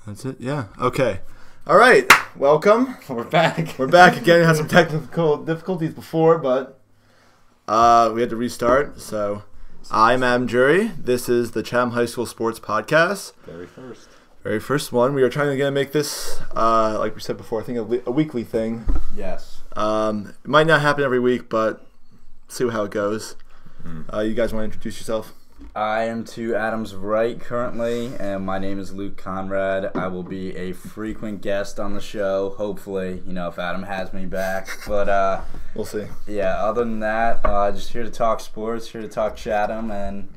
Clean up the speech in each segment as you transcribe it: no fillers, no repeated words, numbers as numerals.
That's it? Yeah. Okay. All right. Welcome. We're back. We're back again. We had some technical difficulties before, but we had to restart. So I'm Adam Jury. This is the Chatham High School Sports Podcast. Very first one. We are trying to make this, like we said before, I think a weekly thing. Yes. It might not happen every week, but see how it goes. You guys want to introduce yourself? I am to Adam's right currently, and my name is Luke Conrad. I will be a frequent guest on the show, hopefully, if Adam has me back. But we'll see. Yeah, other than that, just here to talk sports, here to talk Chatham, and,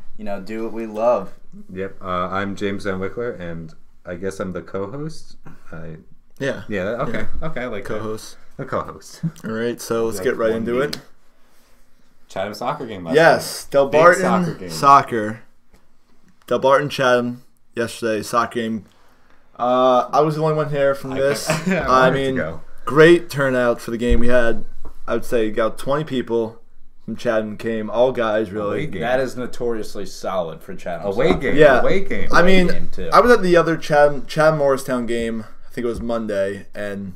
do what we love. Yep. I'm James Van Wickler, and I guess I'm the co-host. Yeah. Yeah, okay. Yeah. Okay, I like co-host. The co-host. All right, so let's get right into it. Chatham soccer game last Yes, night. Delbarton soccer. Delbarton Chatham yesterday soccer game. I was the only one here from this. I mean, great turnout for the game. We had, I would say, about 20 people from Chatham came. All guys, really. That is notoriously solid for Chatham. Away game. Yeah. Away game. I mean, I was at the other Chatham Morristown game. I think it was Monday, and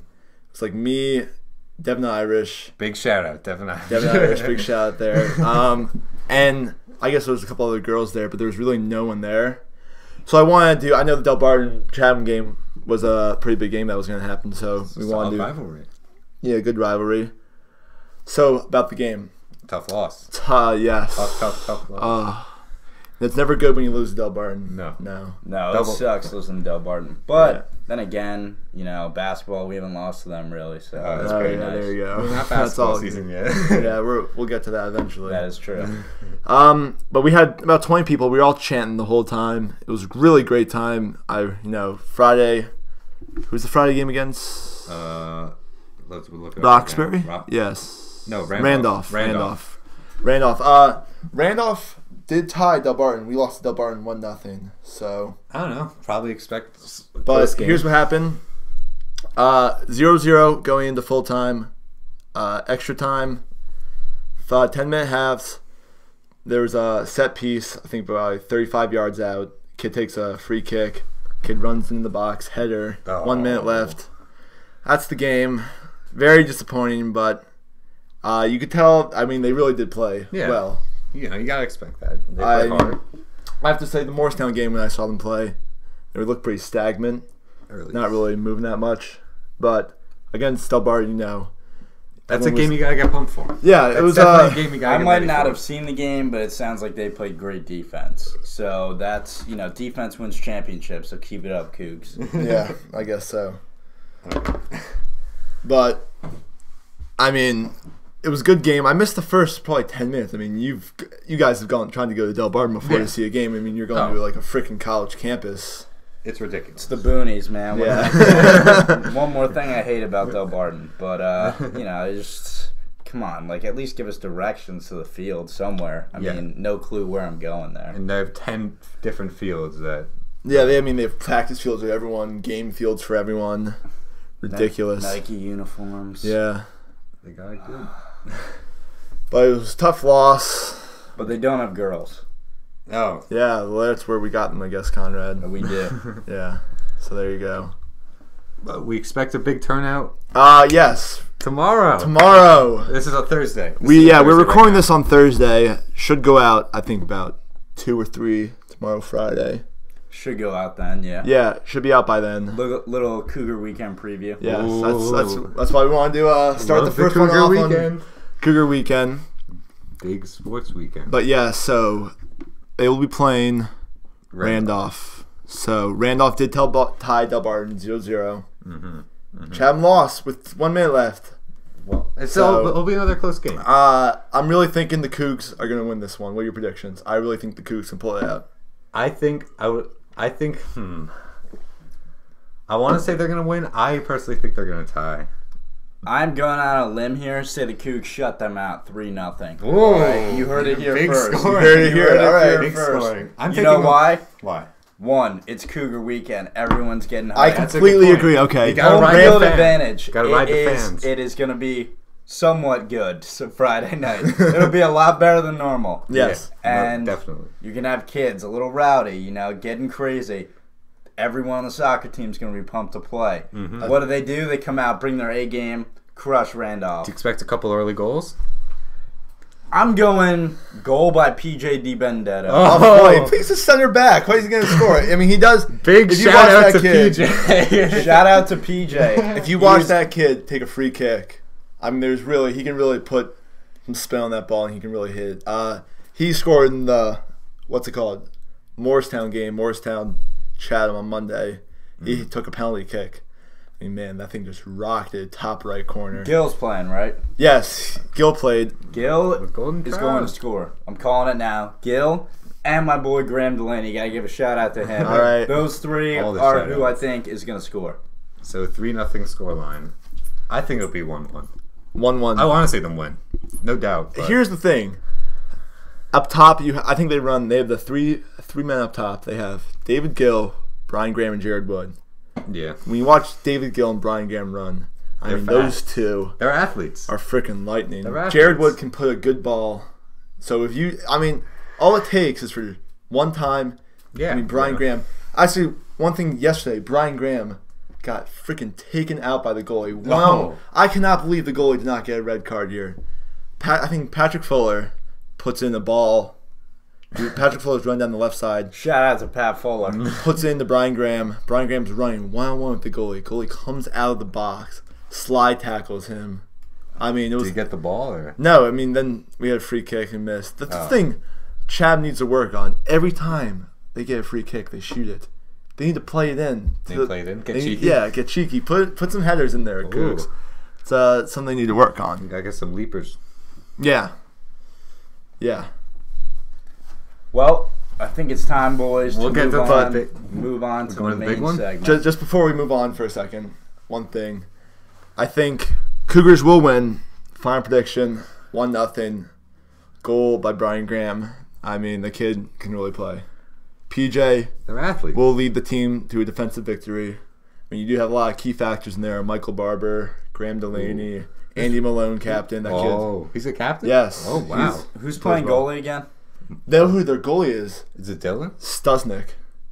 it's like me, Devin Irish. Big shout out, Devin Irish. Devin Irish, big shout out there. And I guess there was a couple other girls there, but there was really no one there. So I know the Delbarton Chatham game was a pretty big game that was going to happen, so we wanted to. Rivalry. Yeah, good rivalry. So, about the game. Tough loss. Yes. Tough loss. It's never good when you lose to Delbarton. No. It sucks losing to Delbarton. But then again, basketball, we haven't lost to them really. So that's pretty nice. There you go. We're not basketball season yet. Yeah, we'll get to that eventually. That is true. But we had about 20 people. We were all chanting the whole time. It was a really great time. Friday. Who's the Friday game against? Let's look. Roxbury. Yes. No, Randolph. Randolph did tie Delbarton. We lost to Delbarton 1-0. So I don't know. Probably expect. But here's what happened: 0-0 going into full time, extra time, 10-minute halves. There was a set piece. I think about 35 yards out. Kid takes a free kick. Kid runs into the box. Header. 1 minute left. That's the game. Very disappointing, but you could tell. I mean, they really did play well. You gotta expect that. They play hard. I have to say, the Morristown game, when I saw them play, they looked pretty stagnant. Not really moving that much. But against Delbarton, that's a game you gotta get pumped for. Yeah, it was definitely a game you gotta I get might ready not for. have seen the game, but it sounds like they played great defense. So that's, defense wins championships, so keep it up, Cougs. Yeah, I guess so. But, I mean, it was a good game. I missed the first probably 10 minutes. I mean, you guys have trying to go to Delbarton before to see a game. I mean, you're going to like a freaking college campus. It's ridiculous. It's the boonies, man. Yeah. One more thing I hate about Delbarton, but just come on, at least give us directions to the field somewhere. I mean, no clue where I'm going there. And they have 10 different fields that. Yeah, they have practice fields for everyone, game fields for everyone. Ridiculous. Nike uniforms. Yeah. They got it good. But it was a tough loss. But they don't have girls. Oh. Yeah, well, that's where we got them, I guess, Conrad. We do. Yeah. So there you go. But we expect a big turnout. Yes. Tomorrow. This is a Thursday. We're recording this on Thursday. Should go out, I think, about 2 or 3 tomorrow, Friday. Should go out then, yeah. Yeah, should be out by then. Little Cougar weekend preview. Yes, that's why we want to start the first one off on Cougar weekend. Big sports weekend. But yeah, so they will be playing Randolph. So Randolph did tie Delbarton 0-0. Chatham lost with 1 minute left. Well, it'll be another close game. I'm really thinking the Cougs are going to win this one. What are your predictions? I really think the Cougs can pull it out. I want to say they're going to win. I personally think they're going to tie. I'm going out on a limb here. Say the Cougs shut them out 3-0. Whoa! Right, you heard it here Big first. Scoring. You heard it here. All right, big scoring. You know why? Why? One, it's Cougar weekend. Everyone's getting hyped. I completely agree. Okay, You gotta home ride field the fans. advantage. Gotta ride the fans. It is going to be somewhat good. So Friday night, it'll be a lot better than normal. Yes, And definitely. you can have kids a little rowdy, getting crazy. everyone on the soccer team is going to be pumped to play. Mm-hmm. What do? They come out, bring their A game, crush Randolph. Do you expect a couple early goals? I'm going goal by PJ DiBenedetto. Oh, boy, he's a center back. How is he going to score? I mean, he does. Big if you shout watch out to that kid, PJ. Shout out to PJ. If you watch that kid take a free kick, I mean, he can really put some spin on that ball and he can really hit it. He scored in the, what's it called? Morristown game, Morristown Chatham on Monday. He took a penalty kick. I mean, man, that thing just rocked it, top right corner. Gil's playing, right? Yes, Gil played. Gil Golden is Trout. going to score. I'm calling it now. Gil and my boy Graham Delaney. Got to give a shout out to him. All right. Those three All the are shout who I outs. think is going to score. So 3-0 scoreline. I think it'll be 1-1. 1-1. I want to see them win, no doubt. But Here's the thing. Up top, I think they have the three men up top. They have David Gill, Brian Graham, and Jared Wood. yeah, When you watch David Gill and Brian Graham run, I They're mean, fast. those two they're athletes. are freaking lightning. They're athletes. Jared Wood can put a good ball. So all it takes is for one time. Yeah, I mean, Brian yeah. Graham. Actually, one thing yesterday, Brian Graham got freaking taken out by the goalie. Wow. No. I cannot believe the goalie did not get a red card here. I think Patrick Fuller puts in the ball. Patrick Fuller's run down the left side. Shout out to Pat Fuller. Puts it into Brian Graham. Brian Graham's running one-on-one with the goalie. Goalie comes out of the box. Slide tackles him. I mean, it was... Did you get the ball? Or? No, I mean, then we had a free kick and missed. That's the thing Chad needs to work on. Every time they get a free kick, they shoot it. They need to play it in. Play it in? Get cheeky? Yeah, get cheeky. Put some headers in there, Cougs. It's something they need to work You on. gotta get some leapers. Yeah. Yeah. Well, I think it's time, boys, We'll to get move to on, the- move on to going the to the big main one? segment. Just before we move on for a second, one thing. I think Cougars will win. Final prediction, 1-0. Goal by Brian Graham. I mean, the kid can really play. PJ They're athletes. will lead the team to a defensive victory. I mean, you do have a lot of key factors in there. Michael Barber, Graham Delaney, Andy Malone, captain. That kid. He's a captain? Yes. Oh, wow. Who's playing well. goalie again? Know who their goalie is? Is it Dylan? Stusnik.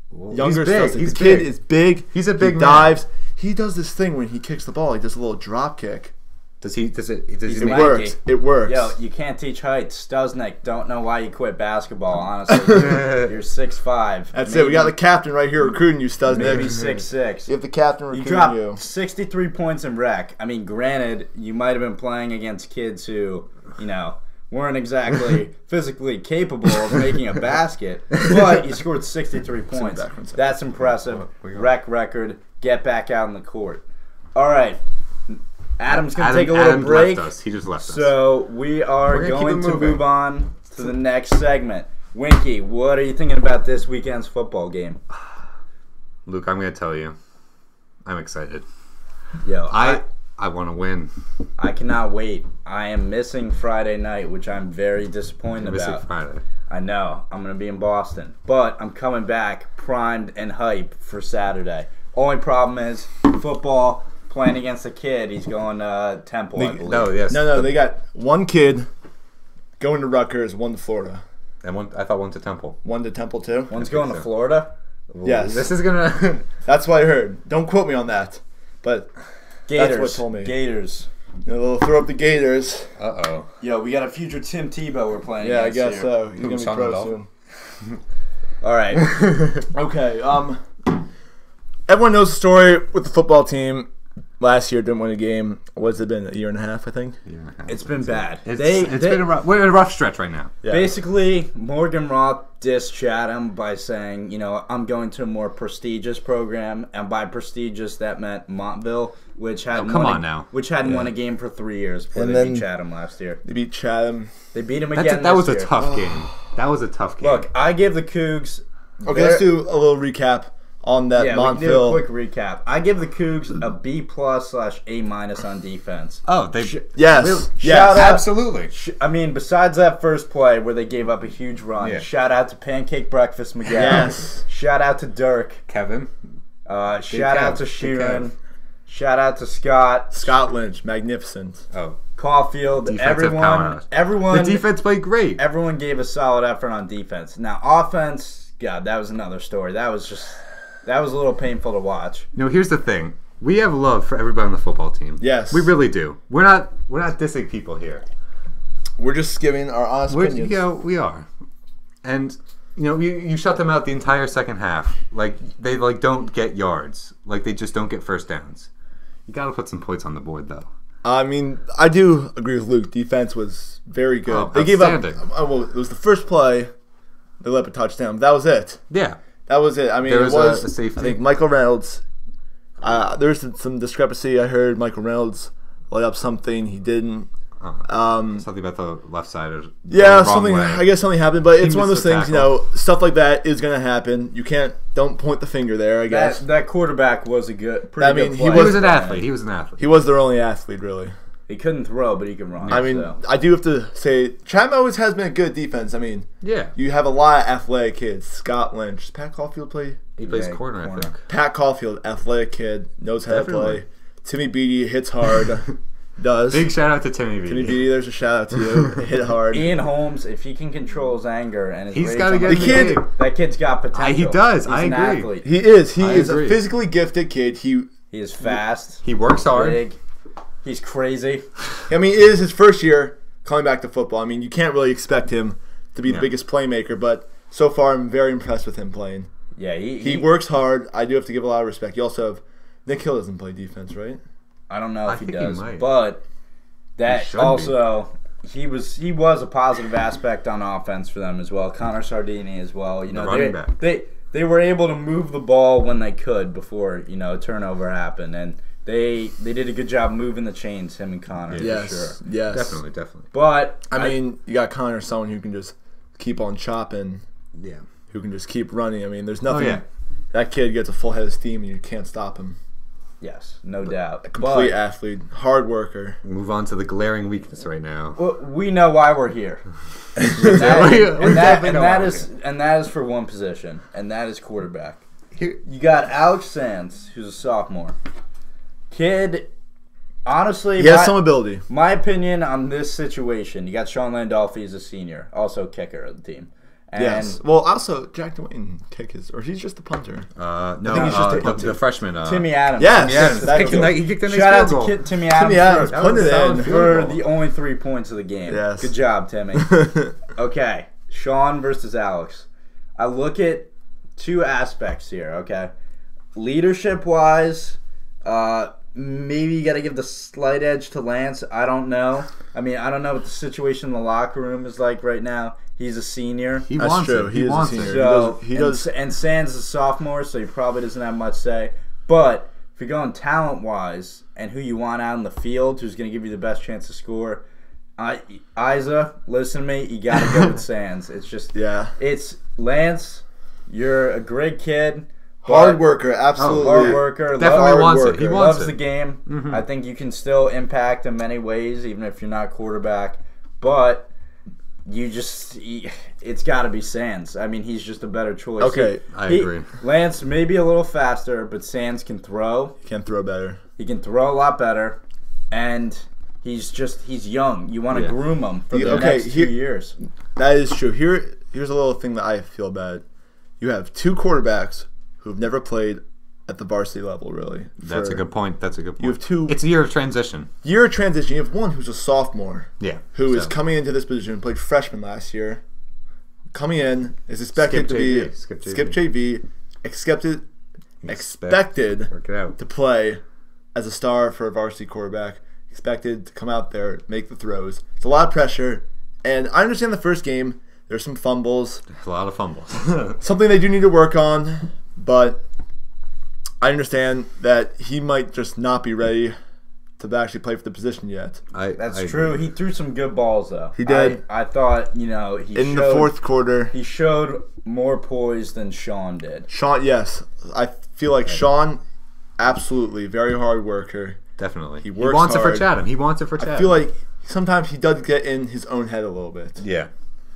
Whoa. Younger He's big. Stusnik. He's the kid big. is big. He's a big he man. dives. He does this thing when he kicks the ball. He does a little drop kick. Does he He's make It lanky. works. It works. Yo, you can't teach heights. Stuznik, don't know why you quit basketball, honestly. You're 6'5". That's it. We got the captain right here recruiting you, Stusnik. maybe 6'6". You have the captain You recruiting dropped you. 63 points in rec. I mean, granted, you might have been playing against kids who, weren't exactly physically capable of making a basket, but you scored 63 points. back one second. That's impressive. We go. Rec record. Get back out in the court. All right. Adam's going to take a little Adam break. Left us. He just left us. So we are We're gonna keep going it to moving. move on to the next segment. Winky, what are you thinking about this weekend's football game? Luke, I'm going to tell you. I'm excited. Yo, I want to win. I cannot wait. I am missing Friday night, which I'm very disappointed Missing about. Friday. I know. I'm going to be in Boston. But I'm coming back primed and hype for Saturday. Only problem is football, playing against a kid. He's going to Temple, I believe. No, yes. No, they got one kid going to Rutgers, one to Florida. And I thought one to Temple. One to Temple, too? One's I think going to so. Florida. Yes. This is going to... That's what I heard. Don't quote me on that. But Gators. That's what told me. Gators. they'll throw up the Gators. Uh-oh. Yo, we got a future Tim Tebow we're playing Yeah, I against guess here. so. He's going to be Sean pro Rudolph? soon. All right. Okay, everyone knows the story with the football team. Last year didn't win a game. What's it been, a year and a half, I think? Yeah. It's been bad. It's They- been a rough... We're in a rough stretch right now. Yeah. Basically, Morgan Roth dissed Chatham by saying, I'm going to a more prestigious program, and by prestigious that meant Montville, which hadn't come won on now. which hadn't won a game for 3 years before And they then- beat Chatham last year. They beat Chatham. They beat him That again. was this a year. tough game. That was a tough game. Look, I give the Cougs. Okay, let's do a little recap on that Yeah, we can do a Montville. quick recap. I give the Cougs a B+/A- on defense. oh, they... Yes. Really? Yes. Shout out- Absolutely. I mean, besides that first play where they gave up a huge run, Yeah. shout out to Pancake Breakfast Miguel. Yes. Shout out to Dirk. Kevin. Shout out to Big Sheeran. Kev. Shout out to Scott. Scott Lynch, magnificent. Oh. Caulfield. Defensive powerhouse. Everyone. The defense played great. Everyone gave a solid effort on defense. Now, offense, God, that was another story. That was just That was a little painful to watch. Here's the thing. We have love for everybody on the football team. Yes. We really do. We're not dissing people here. We're just giving our honest opinions. We are. And you shut them out the entire second half. Like they don't get yards. Like they just don't get first downs. You got to put some points on the board though. I mean, I do agree with Luke. Defense was very good. Oh, they gave up. Well, it was the first play. They let up a touchdown. But that was it. Yeah. That was it. I mean, There it was was a safety. I think Michael Reynolds. There was some discrepancy. I heard Michael Reynolds light up something. He didn't. Something about the left side. Or Yeah, wrong something. way. I guess something happened, but it's one of those missed things. the Stuff like that is going to happen. You don't point the finger there. I guess That quarterback was a pretty good he player. He was an athlete. He was an athlete. he was their only athlete, really. He couldn't throw, but he can run. I mean, so. I do have to say, Chatham always has been a good defense. I mean, Yeah. you have a lot of athletic kids. Scott Lynch, does Pat Caulfield play? He plays Yeah, corner, I think. Pat Caulfield, athletic kid, knows how Definitely. to play. Timmy Beattie hits hard, does. Big shout out to Timmy V. Timmy Beattie, there's a shout out to you. Hit hard. Ian Holmes, if he can control his anger and his He's rage gotta on get the in the game. field, that kid's got potential. He does. He's I an agree. athlete. He is. He I is agree. a physically gifted kid. He is fast. He works hard. Big. He's crazy. I mean, it is his first year coming back to football. I mean, you can't really expect him to be the biggest playmaker, but so far I'm very impressed with him playing. Yeah, He works hard. I do have to give a lot of respect. You also have Nick Hill doesn't play defense, right? I don't know if he think does, he might. but that He should also he was a positive aspect on offense for them as well. Connor Sardini as well. running back. They were able to move the ball when they could before a turnover happened, and they did a good job moving the chains. Him and Connor, for sure. Yes. Definitely. But I mean, you got Connor, someone who can just keep on chopping, Yeah. who can just keep running. I mean, there's nothing. yeah. That kid gets a full head of steam, and you can't stop him. yes, no doubt. Complete But athlete, hard worker. Move on to the glaring weakness right now. we know why we're here. We definitely know why we're And that is for one position, and that is quarterback. Here, You got Alex Sands, who's a sophomore. Kid, honestly, He has some ability. my opinion on this situation, you got Sean Landolfi as a senior, also kicker of the team. And Yes. Well, also Jack Dwayne kick his, or he's just the punter. no, think he's just a punter. the freshman. Timmy Adams. Yes. Timmy Adams. That Kicked too. he kicked a nice Shout out field to goal. Timmy Adams, Timmy Adams for, putting it solid in. field for goal. the only 3 points of the game. Yes. Good job, Timmy. Okay, Sean versus Alex. I look at two aspects here, okay? Leadership-wise, maybe you got to give the slight edge to Lance. I don't know. I mean, I don't know what the situation in the locker room is like right now. He's a senior. He That's wants true. it. He is a wants senior. it. So, He does- And Sands is a sophomore, so he probably doesn't have much say. But if you're going talent-wise and who you want out in the field, who's going to give you the best chance to score, Isa, listen to me. You got to go with Sands. It's just, Yeah. it's Lance. You're a great kid. Hard worker, absolutely. Hard worker. Definitely Hard wants it. worker. He wants Loves it. the game. I think you can still impact in many ways, even if you're not quarterback. But it's got to be Sands. I mean, he's just a better choice. Okay, I agree. Lance may be a little faster, but Sands can throw. He can throw better. He can throw a lot better, and he's young. You want to groom him for the next 2 years. That is true. Here's a little thing that I feel bad. You have two quarterbacks who have never played at the varsity level, really. That's a good point. You have two. It's a year of transition. Year of transition. You have one who's a sophomore. Yeah. Who is coming into this position, played freshman last year. Coming in, is expected to be Skip JV, expected Work it out. to play as a star for a varsity quarterback. Expected to come out there, make the throws. It's a lot of pressure. And I understand the first game, there's some fumbles. A lot of fumbles. Something they do need to work on, but I understand that he might just not be ready to actually play for the position yet. That's true. He threw some good balls, though. He did. I thought, he In the fourth quarter, he showed more poise than Sean did. Sean, yes. I feel like Sean, absolutely, very hard worker. Definitely. He works wants hard. it for Chatham. He wants it for Chatham. I feel like sometimes he does get in his own head a little bit. Yeah.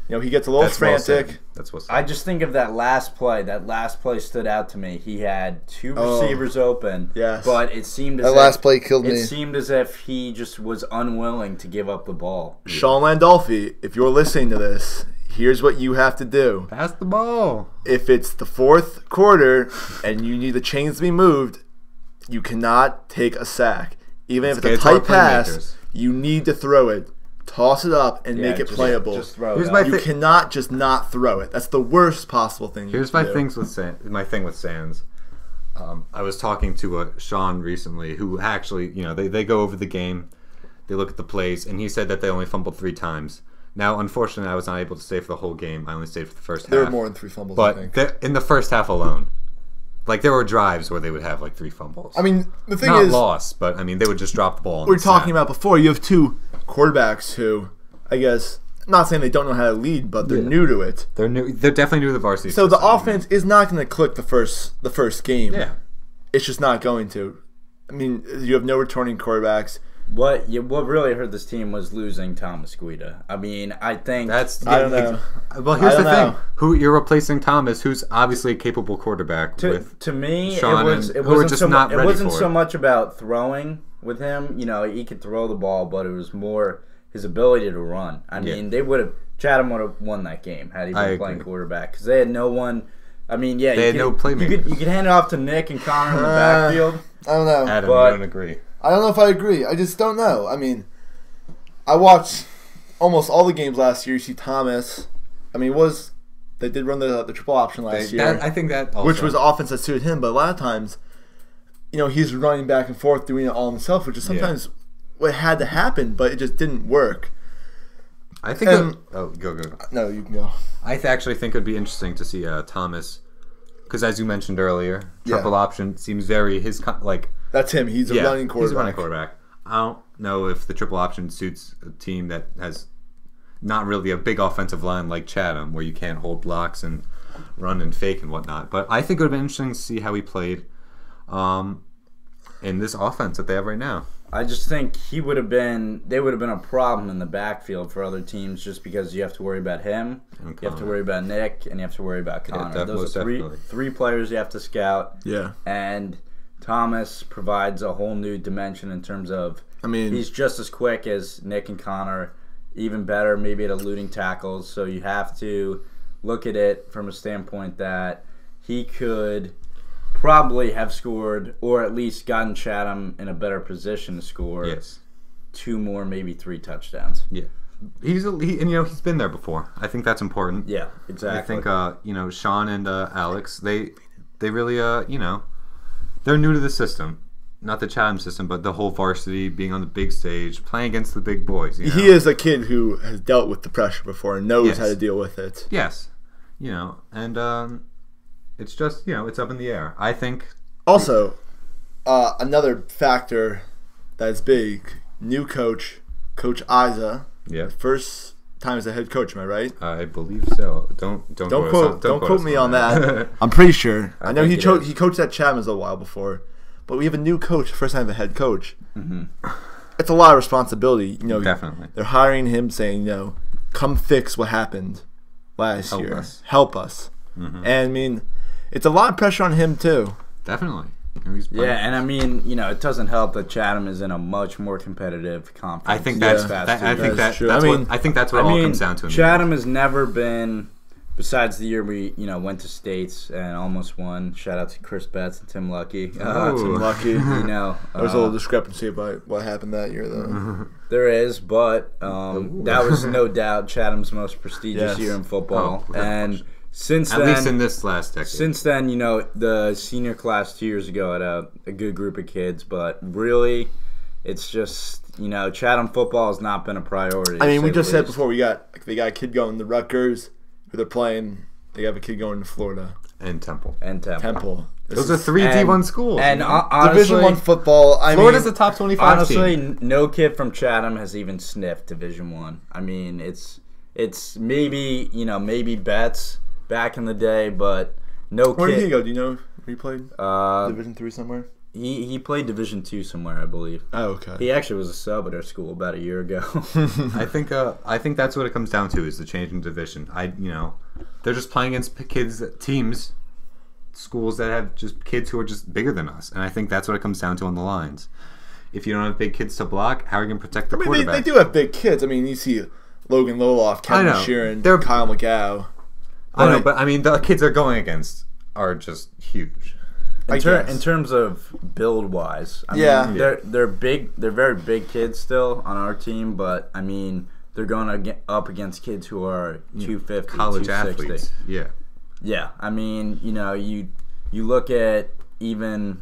He gets a little That's well frantic. said. That's what's I just think of that last play. That last play stood out to me. He had two receivers open. Yes. But it seemed as That if, last play killed me. It seemed as if he just was unwilling to give up the ball. Sean Landolfi, if you're listening to this, here's what you have to do. Pass the ball. If it's the fourth quarter and you need the chains to be moved, you cannot take a sack. Even if it's a tight pass, you need to throw it. Toss it up and make it playable. Just throw Here's it my up. You cannot just not throw it. That's the worst possible thing. Here's my thing with Sands. I was talking to Sean recently, who actually, they go over the game, they look at the plays, and he said that they only fumbled 3 times. Now, unfortunately, I was not able to stay for the whole game. I only stayed for the first half. There were more than 3 fumbles, I think. But in the first half alone, like, there were drives where they would have, like, 3 fumbles. I mean, the thing Not is... lost, but, I mean, they would just drop the ball. We were talking about before, you have 2 quarterbacks who, I guess, I'm not saying they don't know how to lead, but they're new to it. They're new. They're definitely new to the varsity So system. the offense is not going to click the first game. Yeah. It's just not going to. I mean, you have no returning quarterbacks. What really hurt this team was losing Thomas Guida. I mean, I think I don't know. Well, here's the thing: who you're replacing Thomas, who's obviously a capable quarterback. To me, Sean it wasn't so much about throwing with him. He could throw the ball, but it was more his ability to run. I mean, Chatham would have won that game had he been playing quarterback because they had no one. I mean, they had no playmakers. You could hand it off to Nick and Connor in the backfield. I don't know. Adam, I don't agree. I don't know if I agree. I just don't know. I mean, I watched almost all the games last year. You see Thomas. I mean, they did run the triple option last year. I think that also. Which was offense that suited him. But a lot of times, he's running back and forth doing it all himself, which is sometimes what had to happen, but it just didn't work. I think. Go. No, you can go. I actually think it would be interesting to see Thomas, because as you mentioned earlier, triple option seems very That's him. He's a running quarterback. He's a running quarterback. I don't know if the triple option suits a team that has not really a big offensive line like Chatham, where you can't hold blocks and run and fake and whatnot. But I think it would have been interesting to see how he played in this offense that they have right now. I just think they would have been a problem in the backfield for other teams just because you have to worry about him, you have to worry about Nick, and you have to worry about Connor. Those are three players you have to scout. Yeah. And Thomas provides a whole new dimension in terms of he's just as quick as Nick and Connor, even better maybe at eluding tackles. So you have to look at it from a standpoint that he could probably have scored or at least gotten Chatham in a better position to score 2 more, maybe 3 touchdowns. Yeah. He's been there before. I think that's important. Yeah, exactly. I think Sean and Alex, they really they're new to the system. Not the Chatham system, but the whole varsity, being on the big stage, playing against the big boys. He is a kid who has dealt with the pressure before and knows how to deal with it. Yes. And it's just, it's up in the air. I think. Also, another factor that's big, new coach, Coach Isa. Yeah. First time as a head coach, am I right? I believe so. Don't quote me on that. I'm pretty sure. I know he coached at Chatham a while before, but we have a new coach, first time as a head coach. Mm-hmm. It's a lot of responsibility. Definitely. They're hiring him, saying, come fix what happened last year. Help us. Mm-hmm. And it's a lot of pressure on him too. Definitely. It doesn't help that Chatham is in a much more competitive conference. I think that's true. I think that's what it all comes down to. Chatham has never been, besides the year we went to states and almost won. Shout out to Chris Betts and Tim Lucky. Tim Lucky. There's a little discrepancy about what happened that year, though. There is, but that was no doubt Chatham's most prestigious year in football, and. At least in this last decade. Since then, the senior class 2 years ago had a good group of kids, but really, it's just, Chatham football has not been a priority. We just said before, they got a kid going to Rutgers, who they're playing. They have a kid going to Florida. And Temple. Those are 3 D1 schools. And honestly, Division I football. Florida's a top 25 honestly, team. No kid from Chatham has even sniffed Division I. It's maybe, maybe Betts back in the day, but no kid. Where did he go? Do you know where he played? Division III somewhere? He played Division II somewhere, I believe. Oh, okay. He actually was a sub at our school about a year ago. I think that's what it comes down to is the change in division. They're just playing against teams, schools that have just kids who are just bigger than us, and I think that's what it comes down to on the lines. If you don't have big kids to block, how are you going to protect the quarterback? They do have big kids. You see Logan Loloff, Kevin know. Sheeran, They're- Kyle McGow. I know, but I mean, the kids they're going against are just huge. In guess. terms of build wise, I Yeah. mean, they're big. They're very big kids still on our team, but I mean, they're going up against kids who are 250, College 260. athletes. Yeah. Yeah, I mean, you look at even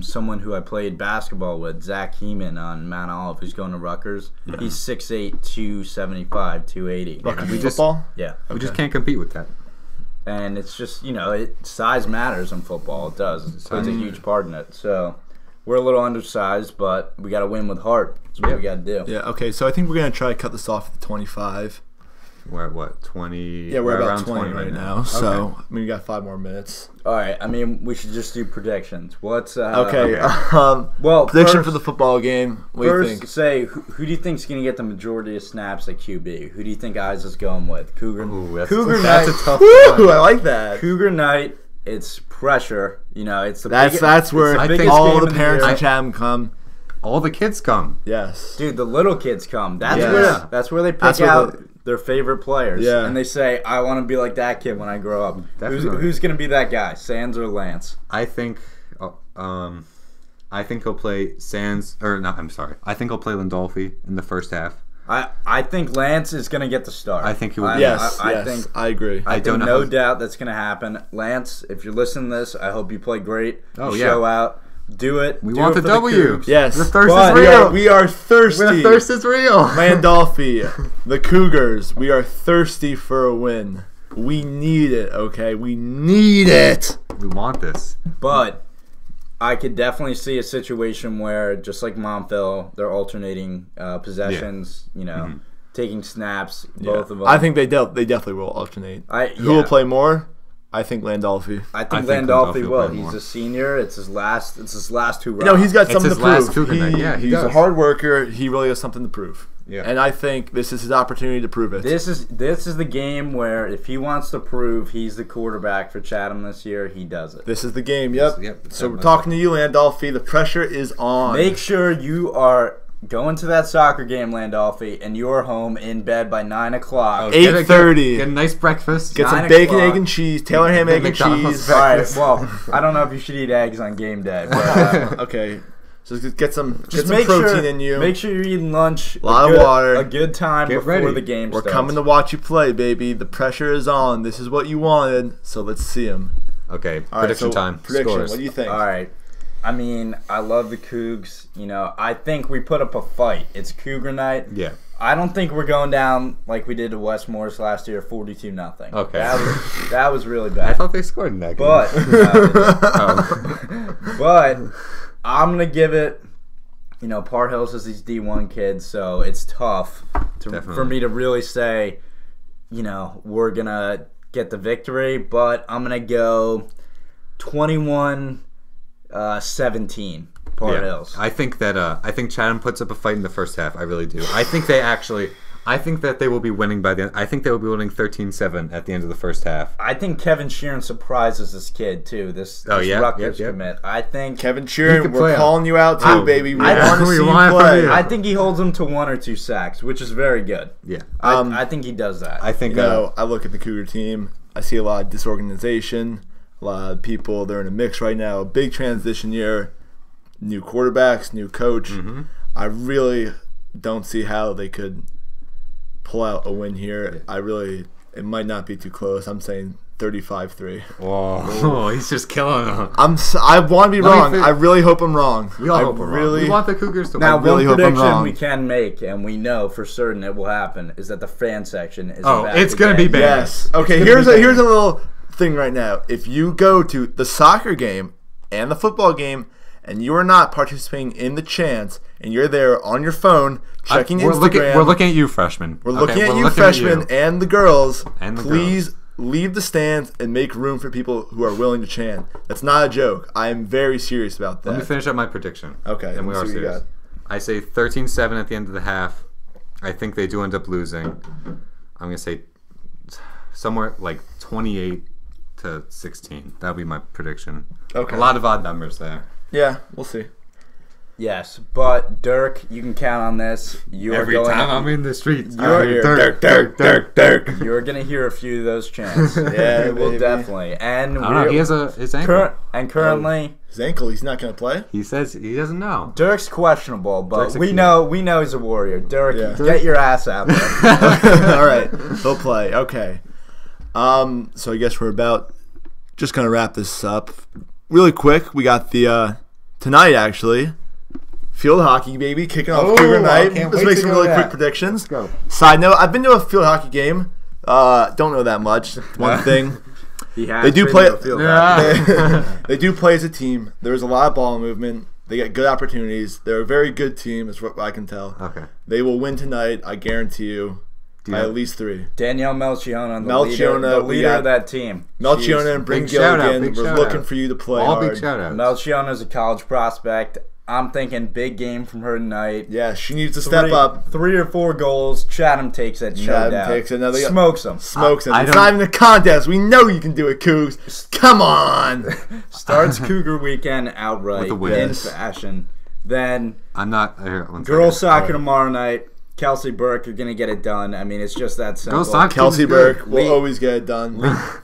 someone who I played basketball with, Zach Heeman on Mount Olive, who's going to Rutgers. He's 6'8", 275, 280. Rutgers we just- football? Yeah, We just can't compete with that. and it's just size matters in football. It does. It plays a huge part in it. So we're a little undersized, but we got to win with heart. That's what we got to do. Yeah, okay, so I think we're going to try to cut this off at 25. We're at what, 20? Yeah, we're about around 20 right now. Okay. So, I mean, we got 5 more minutes. All right. I mean, we should just do predictions. What's Okay. Well, Prediction first- for the football game. What do you First, think? say who do you think's going to get the majority of snaps at QB? Who do you think Isaac's going with? Cougar. Ooh, Cougar that's night. a tough Woo, one. I like that. Cougar night. It's pressure. It's the That's where I think all game the of the parents year. in Chatham come. All the kids come. Yes. Dude, the little kids come. That's Yes. where they pick That's where out their favorite players. Yeah. And they say, I want to be like that kid when I grow up. Definitely. Who's going to be that guy? Sands or Lance? I think he'll play Sands, or no, I'm sorry. I think he'll play Landolfi in the first half. I think Lance is going to get the start. I think he will. Yes, I yes, think I agree. I don't think know no how- doubt that's going to happen. Lance, if you're listening to this, I hope you play great. Oh, You yeah. show out. Do it. We Do want it the for W. Cougs. Yes. The thirst But- is real. We are thirsty. The thirst is real. Landolfi, the Cougars, we are thirsty for a win. We need it, okay? We need it. We want this. But I could definitely see a situation where, just like Montville, they're alternating possessions, taking snaps, both of them. I think they definitely will alternate. Who will play more? I think Landolfi. I think think Landolfi Landolfi will. will play He's more. a senior. It's his last 2 rounds. No, he's got It's something his to last prove. Cougar night. Yeah, he he's a does. hard worker. He really has something to prove. Yeah. And I think this is his opportunity to prove it. This is the game where if he wants to prove he's the quarterback for Chatham this year, he does it. This is the game. Yep. Yep. So we're talking to you, Landolfi. The pressure is on. Make sure you are going to that soccer game, Landolfi, and you're home in bed by 9 o'clock. 8:30. Get a nice breakfast. Get some 9 bacon, o'clock. egg, and cheese. Taylor ham, Get egg, and McDonald's cheese. All right. breakfast. Well, I don't know if you should eat eggs on game day, but Okay. So just get some just protein in you. Make sure you're eating lunch. Lot of water. A good time Get before ready. the game We're starts. coming to watch you play, baby. The pressure is on. This is what you wanted. So let's see him. Okay. All right, Prediction so time. Prediction. Scores. What do you think? All right. I mean, I love the Cougs. I think we put up a fight. It's Cougar night. Yeah. I don't think we're going down like we did to West Morris last year, 42-0. Okay. That was really I bad. thought they scored in that game. But Oh. but I'm gonna give it. Par Hills is these D1 kids, so it's tough for Definitely. me to really say, we're gonna get the victory. But I'm gonna go 21-17. Par Hills. I think Chatham puts up a fight in the first half. I really do. I think that they will be winning by the end. I think they will be winning 13-7 at the end of the first half. I think Kevin Sheeran surprises this kid too. This yeah? Rutgers Yep. commit. I think Kevin He Sheeran, can we're play calling you out too, Oh, baby. We yeah. want to We see want it you from play. you. I think he holds him to 1 or 2 sacks, which is very good. Yeah. I think he does that. I think I look at the Cougar team. I see a lot of disorganization. A lot of people, they're in a mix right now. A big transition year. New quarterbacks, new coach. Mm-hmm. I really don't see how they could pull out a win here. It might not be too close. I'm saying 35-3. Whoa, he's just killing them. I want to be Let me wrong. think. I really hope I'm wrong. We all hope we're wrong. We want the Cougars to Now, win. really one hope I'm prediction wrong. we can make, and we know for certain it will happen, is that the fan section is Oh, back it's gonna again. be bad. Yes. Okay, gonna be here's a little thing right now. If you go to the soccer game and the football game and you are not participating in the chants and you're there on your phone checking we're Instagram. We're looking at you, freshmen. We're looking at you, freshmen, and the girls. And the Please leave the stands and make room for people who are willing to chant. That's not a joke. I am very serious about that. Let me finish up my prediction. Okay, And we let's are see what you serious. I say 13-7 at the end of the half. I think they do end up losing. I'm going to say somewhere like 28-16. That'll be my prediction. Okay. A lot of odd numbers there. Yeah, we'll see. Yes, but Dirk, you can count on this. Every time I'm in the streets, Dirk. You're gonna hear a few of those chants. Yeah, we'll baby. definitely. And I don't know. He has his ankle. Currently, His ankle, he's not going to play? He says he doesn't know. Dirk's questionable, but Dirk's a we kid. know he's a warrior. Dirk, Yeah. get your ass out there. All right, he'll play. Okay. So I guess we're about just going to wrap this up really quick. We got the tonight, actually. Field hockey, baby, kicking off Cougar night. Let's make some really quick predictions. Let's go. Side note, I've been to a field hockey game. Don't know that much. One thing. They do play. They do play as a team. There's a lot of ball movement. They get good opportunities. They're a very good team, is what I can tell. Okay. They will win tonight. I guarantee you. By at least 3. Danielle Melchiona, the Melchiona, leader of that team. Melchiona and Brink Gilligan. We're looking for you to play All hard. big shout outs. Melchiona's a college prospect. I'm thinking big game from her tonight. Yeah, she needs to step up. 3 or 4 goals. Chatham takes it. Chatham takes it. Now they got- Smokes them. Smokes them. I It's don't- not even a contest. We know you can do it, Cougs. Come on. Starts Cougar weekend outright With a win. in Yes. fashion. Then I'm not. Here, one girls second. soccer tomorrow night. Kelsey Burke, you're going to get it done. I mean, it's just that simple. Girls soccer Kelsey team's good. Burke will always get it done.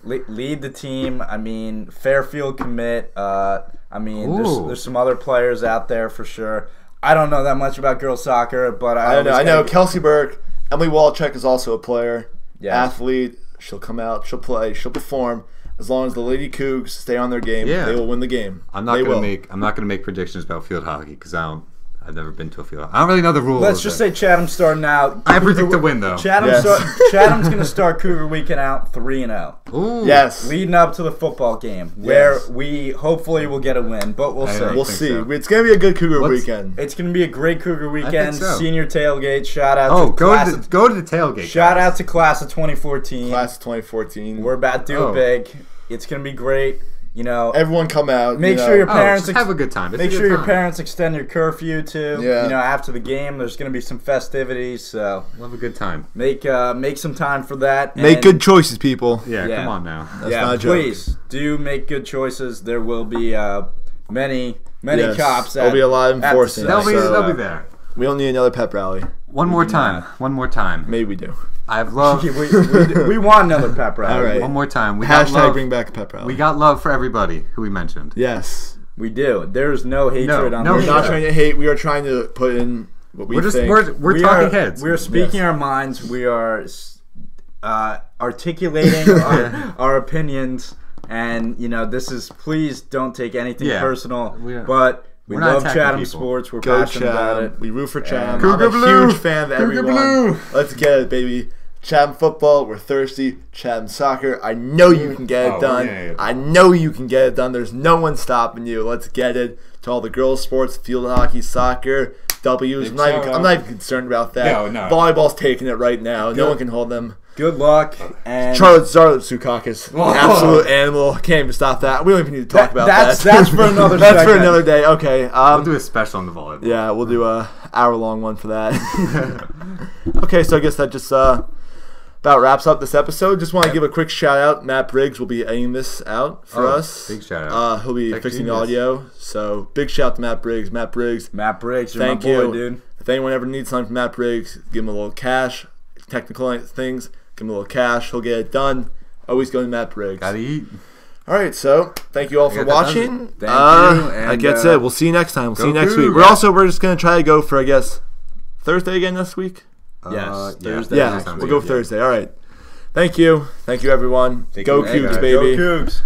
Lead the team. I mean, Fairfield commit. I mean, Ooh. there's some other players out there for sure. I don't know that much about girls soccer, but I don't know. I know Kelsey Burke. Emily Walchuk is also a player. Yes. Athlete. She'll come out. She'll play. She'll perform. As long as the Lady Cougs stay on their game, Yeah. they will win the game. I'm not They gonna will. make predictions about field hockey because I've never been to a field. I don't really know the rules. Let's just say Chatham's starting out. I predict the win though. Chatham's Yes. going to start Cougar weekend out 3-0. Ooh. Yes. Leading up to the football game, where Yes. we hopefully will get a win, but we'll I see. know. We'll think see. so. It's going to be a good Cougar What's- weekend. It's going to be a great Cougar weekend. so. Senior tailgate. Shout out Oh, to go to the tailgate. shout guys. out to class of 2014. Class of 2014. We're about to do Oh. it big. It's going to be great. You know, Everyone come out. Make you know. sure your Oh, parents just have a good time. It's make a good sure your time. parents extend your curfew too. Yeah. You know, after the game, there's going to be some festivities. So We'll have a good time. make some time for that. Make And- good choices, people. Yeah, Yeah. come on now. That's yeah, not a joke. please do make good choices. There will be many Yes. cops. There'll be a lot of at the enforcing. site. They'll be there. We don't need another pep rally. One more time. One more time. Maybe we do. I've loved. we want another pep rally. All right. One more time. We got Hashtag love. bring back a pep rally. We got love for everybody who we mentioned. Yes. We do. There's no hatred on no We're this not show. trying to hate. We are trying to put in what we We're just think. we're We talking are, heads. We're speaking Yes. our minds. We are articulating our opinions. And, you know, this is, please don't take anything Yeah. personal. We are- But we we're not love attacking Chatham people. sports. We're Go passionate about Chatham. it. We root for Chatham. Cougar I'm a Blue. huge fan of Cougar everyone. Blue. Let's get it, baby. Chatham football. We're thirsty. Chatham soccer. I know you can get it Oh, done. yeah. I know you can get it done. There's no one stopping you. Let's get it. To all the girls' sports, field hockey, soccer, W's. I'm not even concerned about that. No. Volleyball's taking it right now. No one can hold them. Good luck. And Charlotte Sukakis, absolute animal. Can't even stop that. We don't even need to talk about that. that's for another That's for segment. another day. Okay. We'll do a special on the volleyball. Yeah, we'll do a hour-long one for that. Okay, so I guess that just about wraps up this episode. Just want to give a quick shout-out. Matt Briggs will be editing this out for us. Big shout-out. He'll be Tech fixing the genius. audio. So big shout to Matt Briggs. Matt Briggs, Matt Briggs, you're thank my boy, you. dude. If anyone ever needs something from Matt Briggs, give him a little cash. Technical things, give him a little cash. He'll get it done. Always go to Matt Briggs. Gotta eat. All right, so thank you all for got that done. watching. Thank you, I and, guess it. We'll see you next time. We'll see you next week. Cougs. We're just gonna try to go for, I guess, Thursday again next week. Yes, Yeah. Thursday. Yeah, sounds we'll go good. Thursday. All right. Thank you, everyone. Thank Go you, Cougs, guys. baby. Go Cougs.